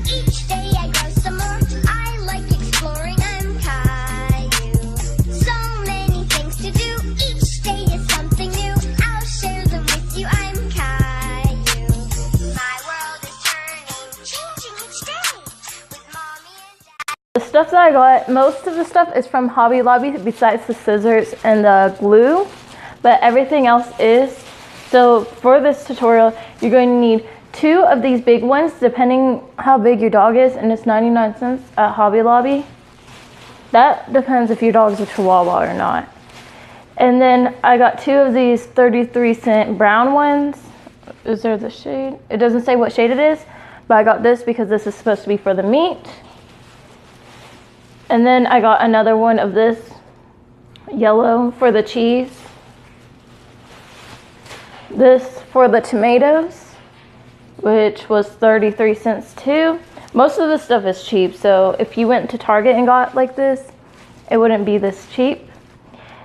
Each day I grow some more. I like exploring. I'm Caillou. So many things to do. Each day is something new. I'll share them with you. I'm Caillou. My world is turning, changing each day with mommy and dad. The stuff that I got, most of the stuff is from Hobby Lobby besides the scissors and the glue, but everything else is. So for this tutorial, you're going to need 2 of these big ones, depending how big your dog is, and it's 99 cents at Hobby Lobby. That depends if your dog's a Chihuahua or not. And then I got 2 of these 33-cent brown ones. Is there the shade? It doesn't say what shade it is, but I got this because this is supposed to be for the meat. And then I got another one of this yellow for the cheese. This for the tomatoes, which was 33 cents too. Most of the stuff is cheap, so if you went to Target and got like this, it wouldn't be this cheap.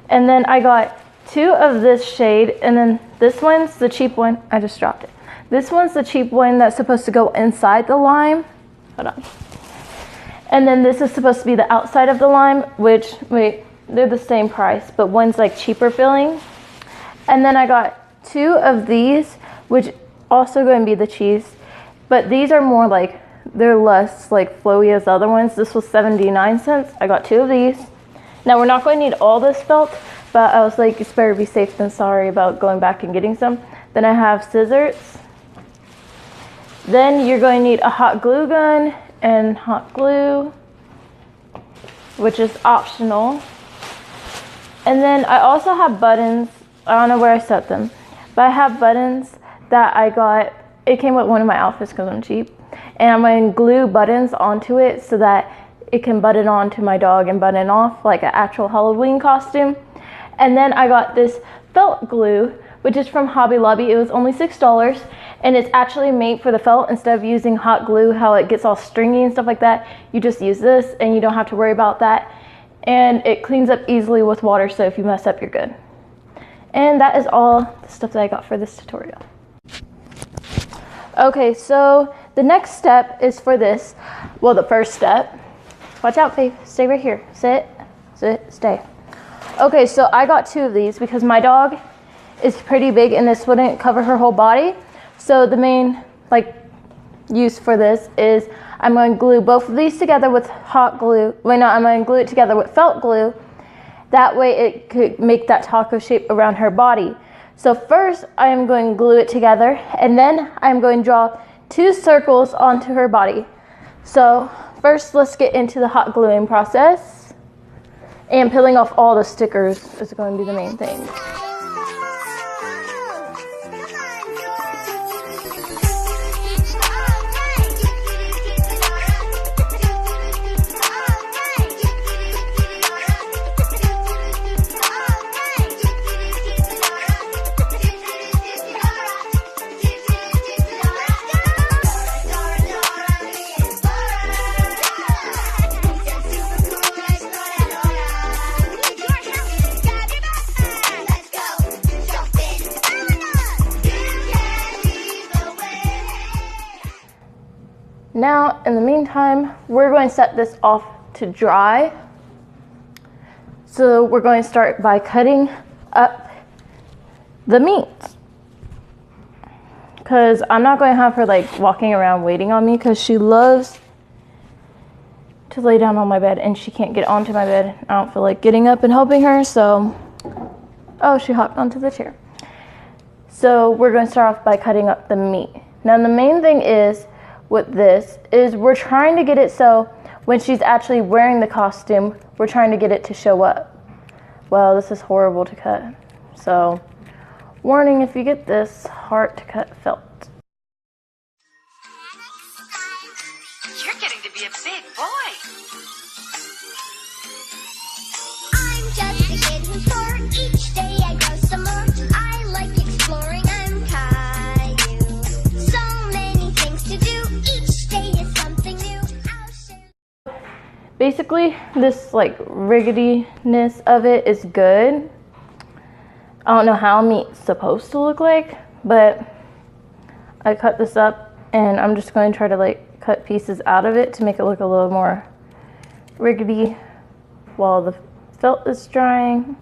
And then I got 2 of this shade, and then this one's the cheap one. I just dropped it. This one's the cheap one that's supposed to go inside the lime. Hold on. And then this is supposed to be the outside of the lime, which, wait, they're the same price, but one's like cheaper filling. And then I got 2 of these, which also going to be the cheese, but these are more like, they're less like flowy as the other ones. This was 79 cents. I got 2 of these. Now we're not going to need all this felt, but I was like, it's better be safe than sorry about going back and getting some. Then I have scissors. Then you're going to need a hot glue gun and hot glue, which is optional. And then I also have buttons. I don't know where I set them, but I have buttons that I got. It came with one of my outfits because I'm cheap, and I'm going to glue buttons onto it so that it can button on to my dog and button off like an actual Halloween costume. And then I got this felt glue, which is from Hobby Lobby. It was only $6, and it's actually made for the felt. Instead of using hot glue, how it gets all stringy and stuff like that, you just use this and you don't have to worry about that. And it cleans up easily with water, so if you mess up, you're good. And that is all the stuff that I got for this tutorial. Okay, so the next step is for this. Well, the first step. Watch out, Faith. Stay right here. Sit, stay. Okay, so I got 2 of these because my dog is pretty big and this wouldn't cover her whole body. So the main use for this is I'm going to glue both of these together with hot glue. Wait, no, I'm going to glue it together with felt glue. That way it could make that taco shape around her body. So first I am going to glue it together, and then I'm going to draw 2 circles onto her body. So first let's get into the hot gluing process. And peeling off all the stickers is going to be the main thing. Now, in the meantime, we're going to set this off to dry. So we're going to start by cutting up the meat. Because I'm not going to have her walking around waiting on me, because she loves to lay down on my bed and she can't get onto my bed. I don't feel like getting up and helping her, so, oh, she hopped onto the chair. So we're going to start off by cutting up the meat. Now the main thing is, with this is we're trying to get it so when she's actually wearing the costume, we're trying to get it to show up. Well, this is horrible to cut. So, warning if you get this, hard to cut felt. You're getting to be a big boy. I'm just a kid who's 4. Each day I grow some more. I like exploring. I'm Caillou. So many things to do. Each day is something new. I'll share. Basically, this riggediness of it is good. I don't know how meat's supposed to look like, but I cut this up and I'm just going to try to cut cut pieces out of it to make it look a little more rickety while the felt is drying.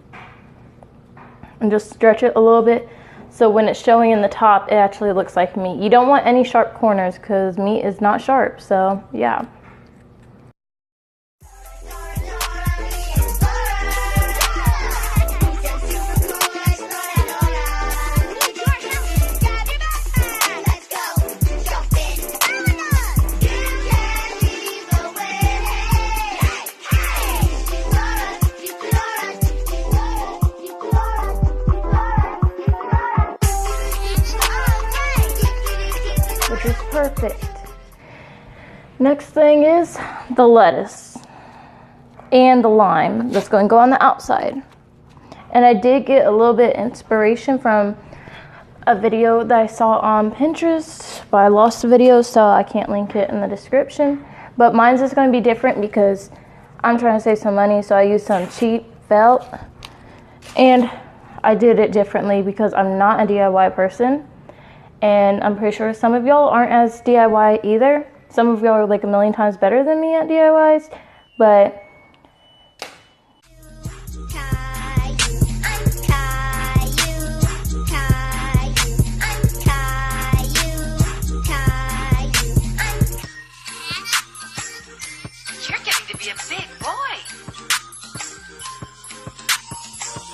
And just stretch it a little bit so when it's showing in the top, it actually looks like meat. You don't want any sharp corners because meat is not sharp, so yeah. Which is perfect. Next thing is the lettuce and the lime that's going to go on the outside. And I did get a little bit inspiration from a video that I saw on Pinterest, but I lost the video, so I can't link it in the description. But mine's is going to be different because I'm trying to save some money, so I used some cheap felt. And I did it differently because I'm not a DIY person. And I'm pretty sure some of y'all aren't as DIY either. Some of y'all are like a million times better than me at DIYs, but You're getting to be a big boy.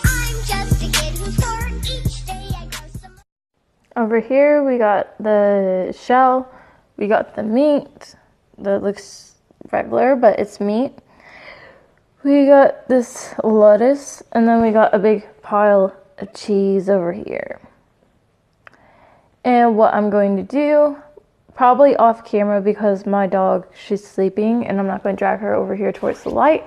I'm just a kid who's 4. Each day I grow some. over here we got the shell, we got the meat that looks regular but it's meat. We got this lettuce, and then we got a big pile of cheese over here. And what I'm going to do, probably off camera because my dog, she's sleeping and I'm not going to drag her over here towards the light.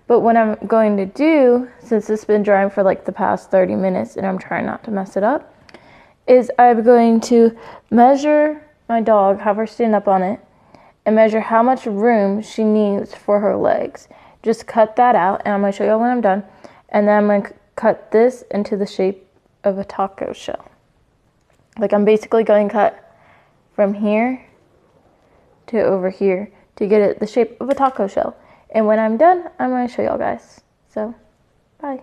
But what I'm going to do, since it's been drying for like the past 30 minutes and I'm trying not to mess it up, is I'm going to measure my dog, have her stand up on it, and measure how much room she needs for her legs. Just cut that out, and I'm going to show you when I'm done. And then I'm going to cut this into the shape of a taco shell. Like I'm basically going to cut from here to over here to get it the shape of a taco shell. And when I'm done, I'm going to show y'all guys. So, bye.